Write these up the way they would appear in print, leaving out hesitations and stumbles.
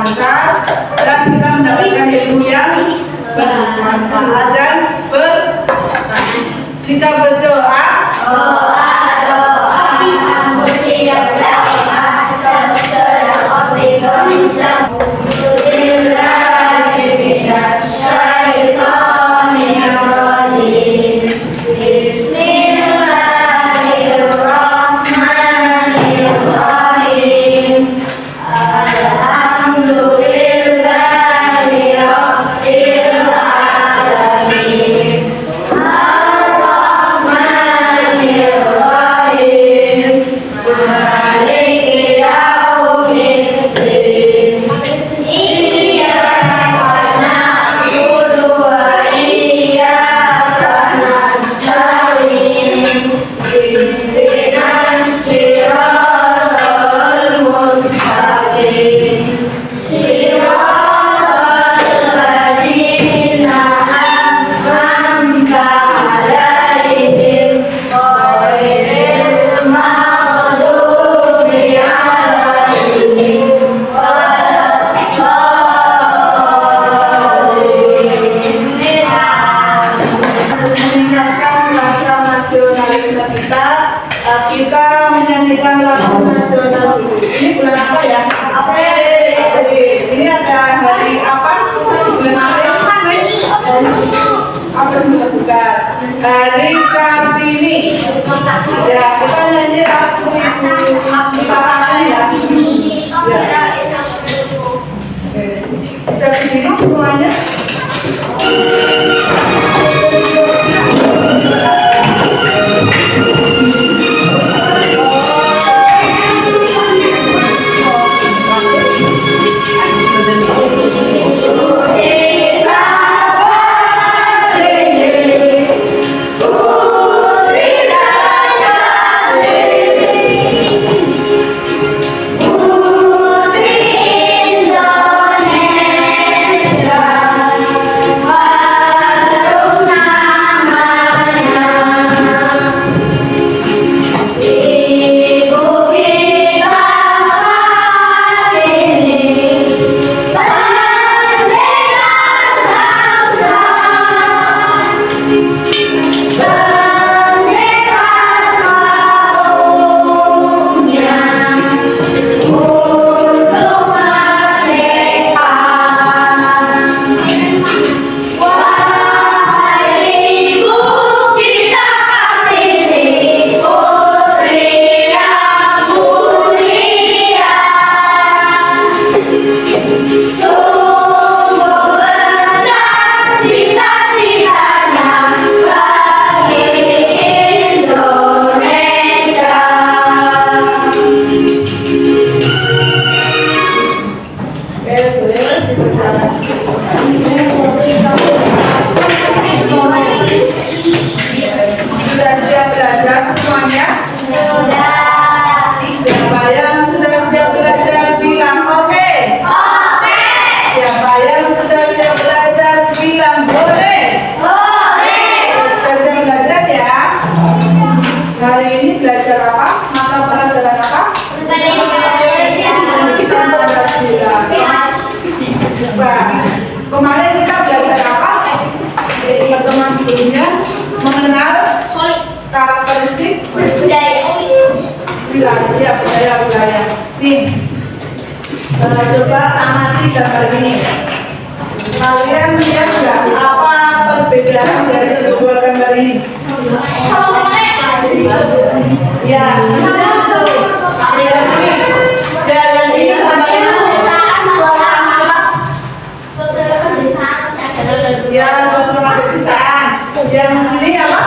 lancar dan kita mendapatkan ilmu yang bermanfaat dan kita berdoa. Kita menyanyikan lagu nasional dulu. Ini bulan apa ya? April. Ini ada hari apa? Bulan April. Apa itu bukan? Hari Kartini. Ya, kita nyanyi lagu itu. Kita ya. Bisa berdiri semuanya. Kemarin kita belajar apa? Pertemuan sebelumnya mengenal karakteristik budaya. Nih, coba amati gambar ini. Kalian lihat nggak apa perbedaan dari kedua gambar ini? Ya, yang sini apa?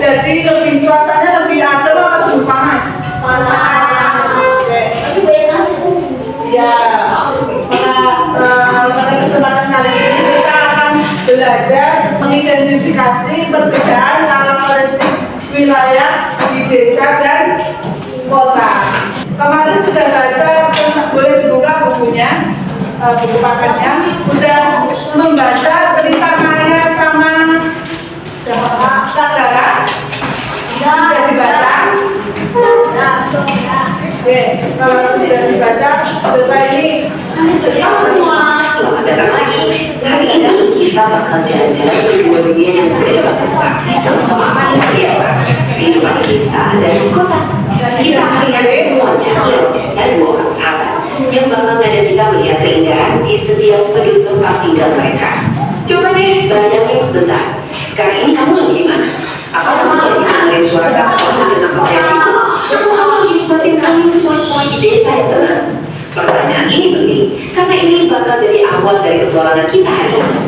Jadi lebih suasananya lebih adem atau lebih panas? Ya, pada kesempatan kali ini kita akan belajar mengidentifikasi perbedaan karakteristik wilayah di desa dan kota. Kemarin sudah baca, boleh dibuka bukunya. buku pakarnya udah membaca cerita Naya sama Sagara? Sudah dibaca? Oke, kalau sudah dibaca, coba ini semua, selamat datang lagi. Hari ini kita bakal jalan-jalan ke dua dunia yang berbeda sama-sama biasa, kehidupan desa dan kota. Kita akan lihat semuanya lewat cerita dua orang sahabat yang bakal ngajak kita melihat keindahan di setiap sudut tempat tinggal mereka. Coba deh bayangin sebentar. Sekarang ini kamu lagi di mana? Apa kamu lagi dengerin suara klakson dan apresiasi itu? Atau kamu lagi nikmatin angin sepoi-sepoi di desa yang tenang? Pertanyaan ini penting karena ini bakal jadi awal dari petualangan kita hari ini.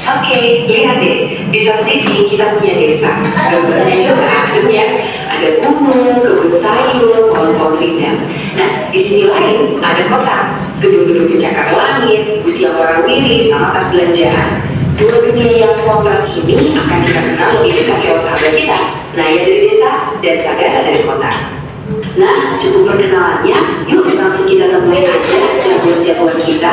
Oke, lihat deh. Di satu sisi kita punya desa, gambarnya juga adem ya. Ada gunung, kebun sayur, pohon-pohon rindang. Nah, di sisi lain ada kota, gedung-gedung pencakar langit, usia warawiri, sama tas belanjaan. Dua dunia yang kontras ini akan kita kenal lebih dekat lewat sahabat kita, Naya dari desa dan Sagara dari kota. Nah, cukup perkenalannya, yuk langsung kita temuin aja jagoan-jagoan kita.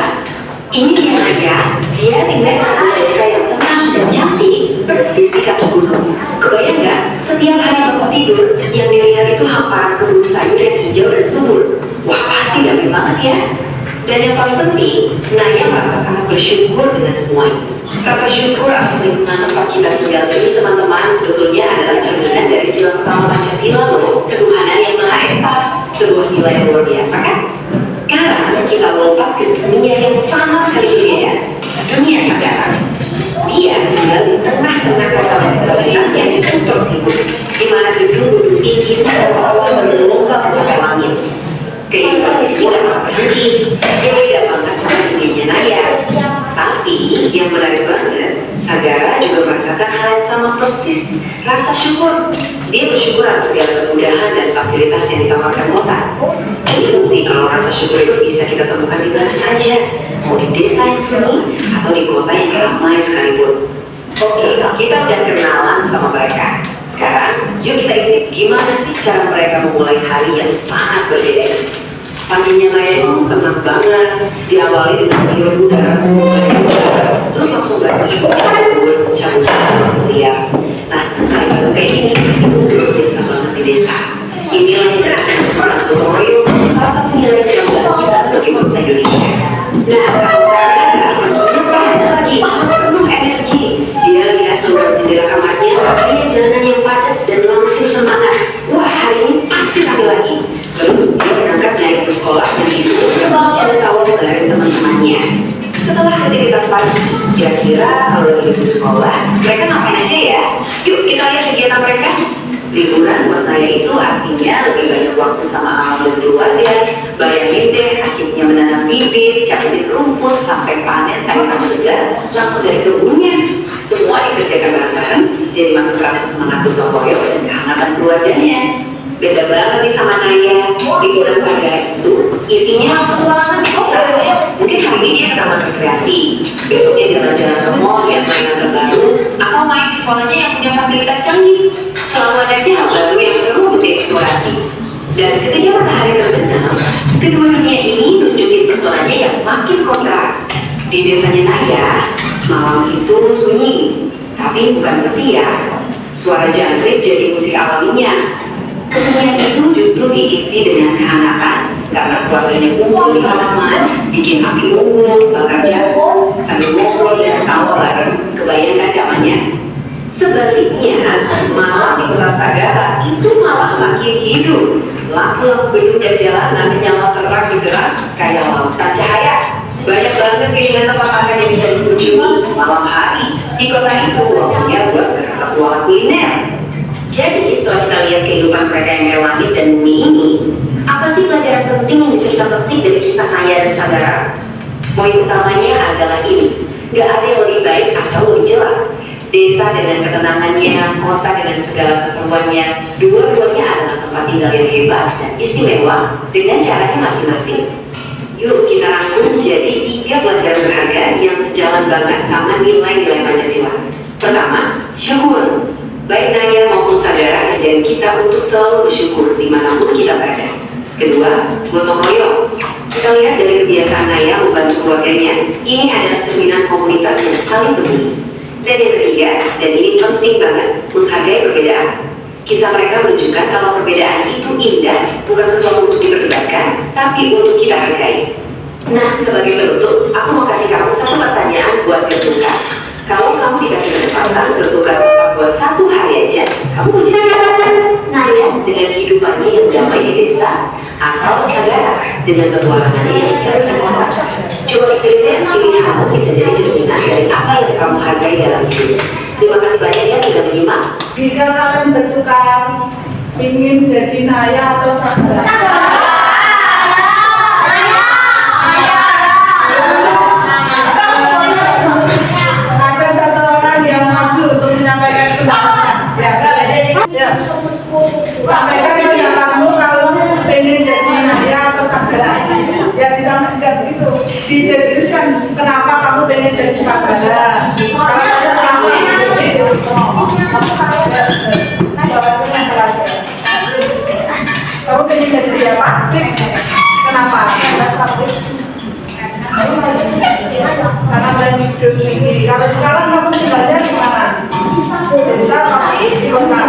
Ini dia Naya, dia tinggal di sebuah desa yang tenang dan cantik, persis di kaki gunung. Kebayang nggak? Setiap hari bangun tidur, yang dilihat itu hamparan kebun sayur yang hijau dan subur. Wah, pasti damai banget ya. Dan yang paling penting, Naya merasa sangat bersyukur dengan semua itu. Rasa syukur atas lingkungan tempat kita tinggal ini, teman-teman, sebetulnya adalah cerminan dari sila pertama Pancasila loh, ketuhanan yang Maha Esa. Sebuah nilai yang luar biasa kan? Sekarang kita lompat ke dunia yang sama sekali berbeda, dunia Sagara. Dia tinggal di tengah-tengah kota metropolitan yang super sibuk, di mana gedung-gedung tinggi seolah-olah berlomba mencapai langit. Kehidupan di sini gak pergi, dia beda banget sama dunianya Naya. Tapi yang menarik banget, Sagara juga merasakan hal yang sama persis, rasa syukur. Dia bersyukur atas segala kemudahan dan fasilitas yang ditawarkan kota. Ini bukti kalau rasa syukur itu bisa kita temukan di mana saja, mau di desa yang sunyi atau di kota yang ramai sekalipun. Oke, kita udah kenalan sama mereka. Sekarang, yuk kita intip gimana sih cara mereka memulai hari yang sangat berbeda ini. Paginya Naya itu tenang banget, diawali dengan menghirup udara, terus langsung ganti ibu cabut liar. Nah, saya baru kayak gini, itu luar biasa banget di desa. Inilah yang rasanya semangat gotong royong, salah satu nilai yang membuat kita sebagai bangsa Indonesia. Nah, kalau saya ada lagi, penuh energi. Dia lihat keluar jendela kamarnya, dia jalanan yang padat dan langsung semangat. Wah, hari ini pasti rame lagi. Terus dia berangkat naik ke sekolah dan disitu berbicara tawa bareng teman-temannya. Setelah aktivitas pagi, kira-kira kalau lagi di sekolah, mereka ngapain aja ya? Yuk kita lihat kegiatan mereka. Liburan buat Naya itu artinya lebih banyak waktu sama alam dan keluarga. Bayangin deh, asyiknya menanam bibit, cabutin rumput, sampai panen sayur segar langsung dari kebunnya. Semua dikerjakan bareng-bareng, jadi makin terasa semangat gotong royong dan kehangatan keluarganya. Beda banget nih sama Naya. Liburan Sagara itu isinya petualangan di kota. Mungkin hari ini dia ke taman rekreasi, besoknya jalan-jalan ke mall, lihat mainan terbaru, atau main di sekolahnya yang punya fasilitas canggih. Selalu ada hal baru yang seru untuk dieksplorasi. Dan ketika matahari terbenam, kedua dunia ini nunjukin pesonanya yang makin kontras. Di desanya Naya, malam itu sunyi, tapi bukan sepi ya. Suara jangkrik jadi musik alaminya. Kesunyian itu justru diisi dengan kehangatan karena keluarganya kumpul di halaman, bikin api unggun, bakar jagung, sambil ngobrol dan ketawa bareng. Kebayangkan zamannya. Sebaliknya, malam di kota Sagara itu malah makin hidup. Lampu-lampu gedung dan jalanan menyala terang bergerak kayak lautan cahaya. Banyak banget keinginan tempat makan yang bisa dikunjungi malam hari. Di kota itu waktunya buat berpetualang kuliner. Jadi setelah kita lihat kehidupan mereka yang mewah dan bumi ini, apa sih pelajaran penting yang bisa kita petik dari kisah Naya dan Sagara? Poin utamanya adalah ini, gak ada yang lebih baik atau lebih jelek. Desa dengan ketenangannya, kota dengan segala keseruannya, dua-duanya adalah tempat tinggal yang hebat dan istimewa dengan caranya masing-masing. Yuk kita rangkum jadi 3 pelajaran berharga yang sejalan banget sama nilai-nilai Pancasila. Pertama, syukur. Baik Naya maupun Sagara ngajarin kita untuk selalu bersyukur dimanapun kita berada. Kedua, gotong royong. Kita lihat dari kebiasaan Naya membantu keluarganya, ini adalah cerminan komunitas yang saling peduli. Dan yang ketiga, dan ini penting banget, menghargai perbedaan. Kisah mereka menunjukkan kalau perbedaan itu indah, bukan sesuatu untuk diperdebatkan, tapi untuk kita hargai. Nah, sebagai penutup, aku mau kasih kamu satu pertanyaan buat bertukar. Kalau kamu dikasih kesempatan bertukar tempat buat 1 hari aja, kamu mau jadi siapa? Saya dengan kehidupannya yang damai di desa, atau Sagara dengan petualangannya yang sering di kota. Coba dipilih deh, pilihanmu bisa jadi cerminan dari apa yang kamu hargai dalam hidup. Terima kasih banyak ya sudah menyimak. Jika kalian bertukar, ingin jadi Naya atau Sagara? Ada satu orang yang maju untuk menyampaikan pendapatnya. Ya. Sampaikan pendapatmu kalau ingin jadi Naya atau Sagara. Ya disampaikan begitu. Dijelaskan kenapa kamu pengen jadi Sagara. Kalau saya kenapa? Kamu pengen jadi siapa? Kenapa? Karena kalian hidup tinggi. Kalau sekarang kamu tinggalnya di mana? Desa atau di kota?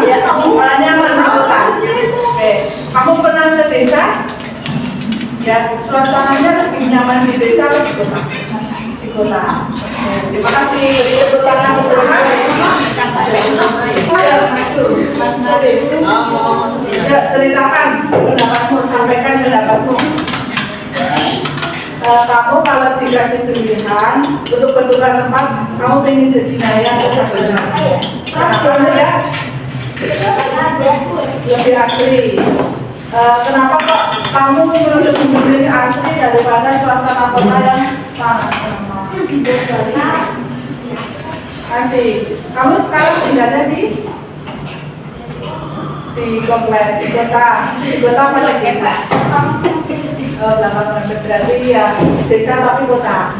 Mana nyaman di kota? Oke. Kamu pernah ke desa? Ya, suasananya lebih nyaman di desa atau di kota? Di kota. Terima kasih. Tepuk tangan untuk Mas. Ya, maju. Mas Nadif. Ya, ceritakan pendapatmu, sampaikan pendapatmu. Kamu kalau dikasih pilihan untuk bertukar tempat, kamu ingin jadi Naya atau Sagara? Kenapa ya? Lebih asli. Kenapa kok kamu lebih memilih asli daripada suasana kota yang panas? Asik. Kamu sekarang tinggalnya di komplek, di kota apa di desa? Oh, 8 berarti ya desa tapi kota.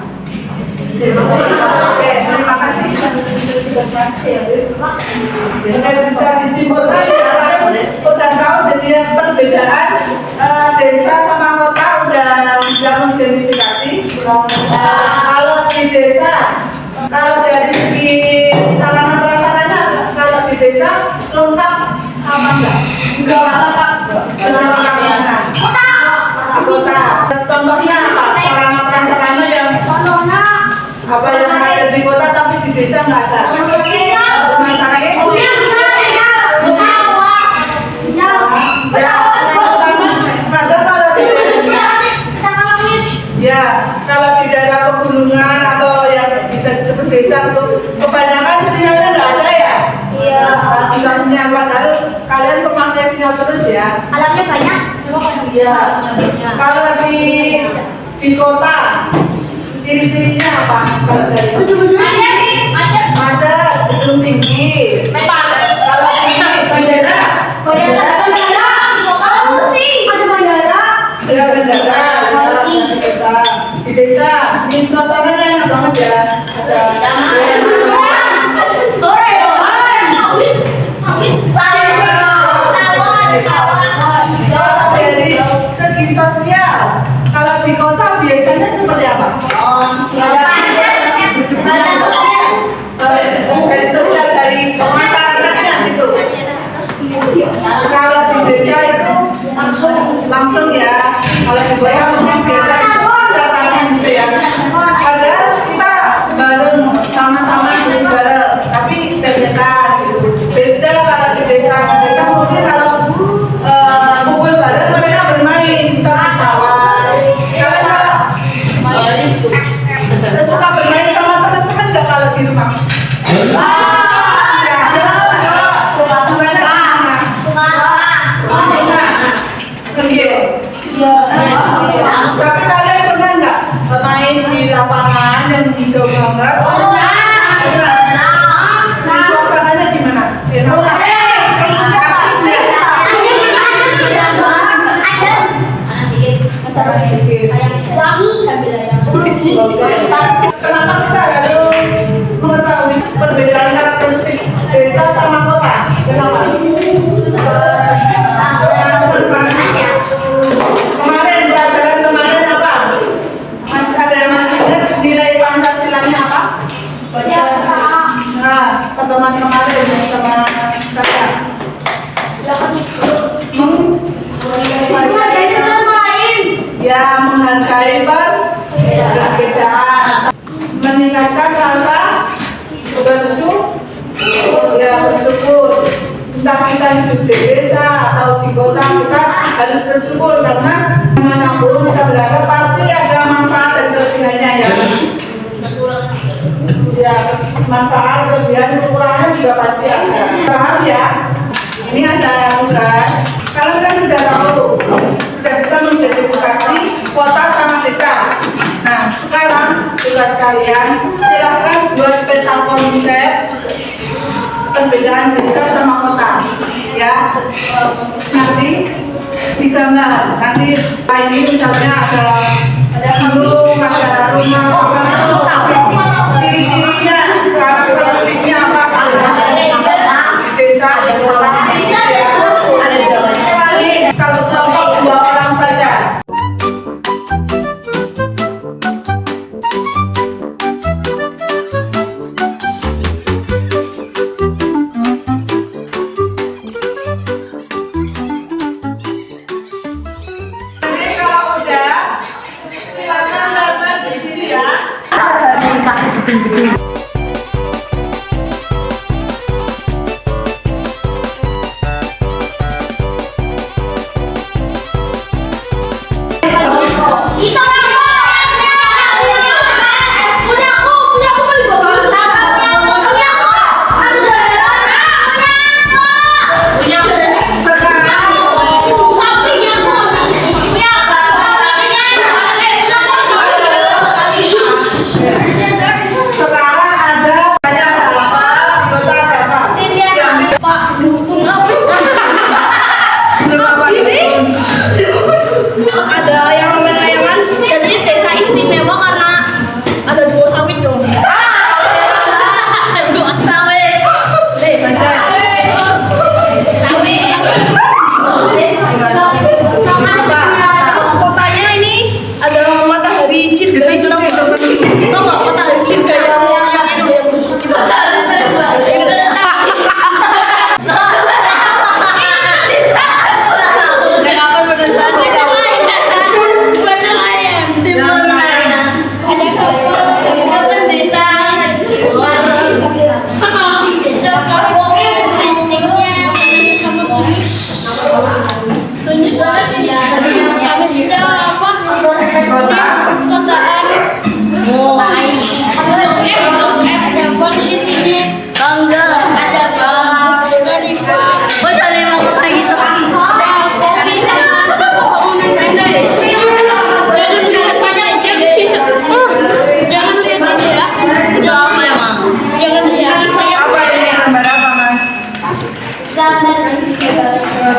Oke, terima kasih. Saya bisa disimpulkan udah tahu jadi perbedaan desa sama kota udah bisa mengidentifikasi. Kalau di desa, kalau dari segi sarana prasarannya, kalau di desa lengkap apa enggak? Enggak. Kota. Contohnya apa? Sarana prasarana yang apa yang ada di kota tapi di desa nggak ada. Rumah sakit. Ya, kalau di daerah pegunungan atau yang bisa disebut desa itu kebanyakan sinyalnya nggak ada ya. Iya. Sinyal padahal kalian pemakai sinyal terus ya. Alamnya banyak. Iya. Kalau di kota, ciri-cirinya apa? Kalau dari macet, gedung tinggi. Kalau tinggi, bandara. Ya bandara. Di desa, di suasananya enak banget ya. Dari segi sosial, kalau di kota biasanya seperti apa? Dari sosial dari masyarakatnya gitu. Kalau di desa itu langsung ya. Kalau di kota mungkin biasa caranya gitu ya. Padahal kita bareng sama-sama bareng, tapi jajakan gitu. Beda kalau di desa. Di desa mungkin kalau kumpul bareng mereka bermain sama sawah. Kalau suka bermain sama teman-teman nggak kalau di rumah? Tapi kalian pernah nggak main di lapangan yang hijau banget? Suasananya gimana? Kenapa kita harus mengetahui perbedaan karakteristik desa sama kota? Kenapa? Kemarin pelajaran kemarin apa? Mas ada yang masih pertemuan kemarin sama saya. Ya, menghargai perbedaan, meningkatkan rasa bersyukur. Entah kita hidup di desa atau di kota, kita harus bersyukur karena dimanapun kita berada pasti ada manfaat dan kelebihannya ya. Ya, manfaat, kelebihan, kekurangan juga pasti ada. Paham ya? Ini ada tugas. Kalian kan sudah tahu, sudah bisa mengidentifikasi kota sama desa. Nah, sekarang tugas kalian silahkan buat peta konsep perbedaan desa sama kota, ya. Nanti digambar. Nanti ini misalnya ada gunung, ada rumah, ciri-cirinya, karakteristiknya apa? Desa, ada kota. Satu kelompok 2 orang saja. Jadi kalau udah, silakan dapat di sini ya.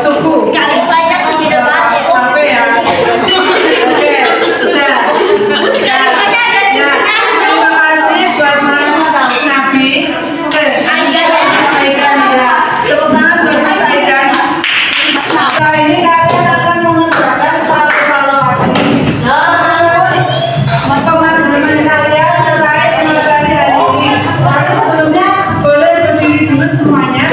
Tunggu. Sekali banyak tidak banyak. Sampai ya. Oke. Sekali banyak ada tugas. Terima kasih buat Mas Nabi. Aidan ya. Tepuk tangan buat Mas Aidan. Nah, ini kalian akan mengerjakan suatu evaluasi. Teman-teman kalian terkait materi hari ini. Sebelumnya boleh berdiri dulu semuanya.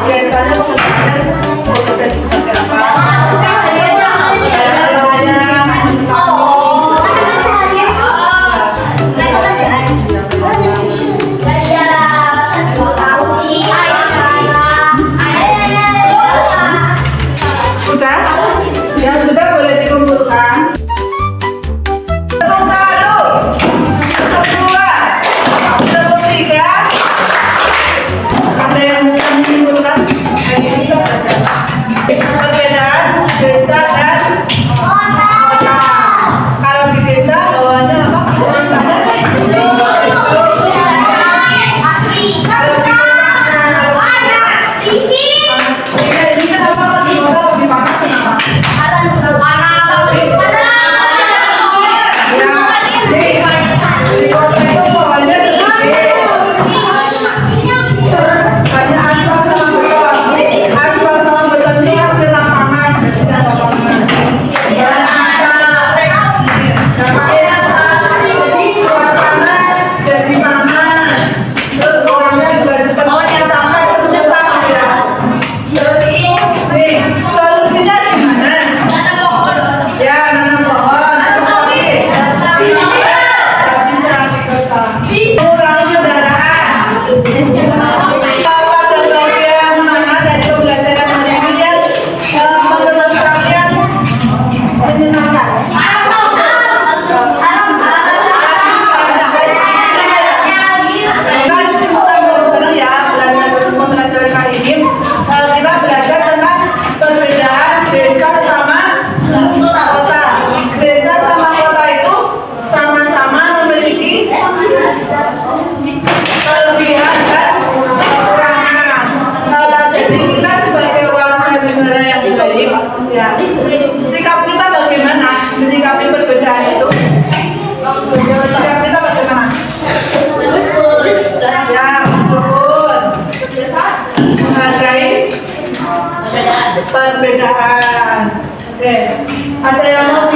Biasanya proses seperti apa? Sudah? Yang sudah boleh dikumpulkan. Tepuk satu, tepuk dua, tepuk tiga. Ada yang bisa menyimpulkan? Hari ini kita belajar perbedaan desa dan kota. Kalau di desa bawahnya apa? Tulisannya ini kenapa di kota lebih panas kenapa? Di kota itu bawahnya sedikit. Banyak aspal sama beton. Aspal sama beton ini kan kena panas, jadi nggak panas. Banyak jadi suasana jadi panas. Terus orangnya juga cepat capek, cepat ya. Terus nih solusinya gimana? Ya nanam pohon. Nggak bisa di kota. Mengurangi kendaraan. Pada bagian mana dari pembelajaran hari ini yang menurut kalian menyenangkan? Kita simpulan bareng-bareng ya pembelajaran kali ini. Kita belajar tentang perbedaan desa sama kota. Desa sama kota itu sama-sama memiliki kelebihan dan kekurangan. Jadi kita sebagai warga negara yang baik, ya, sikap kita bagaimana menyikapi perbedaan itu? Sikap kita bagaimana? Ya, bersyukur, menghargai perbedaan. Oke, ada yang mau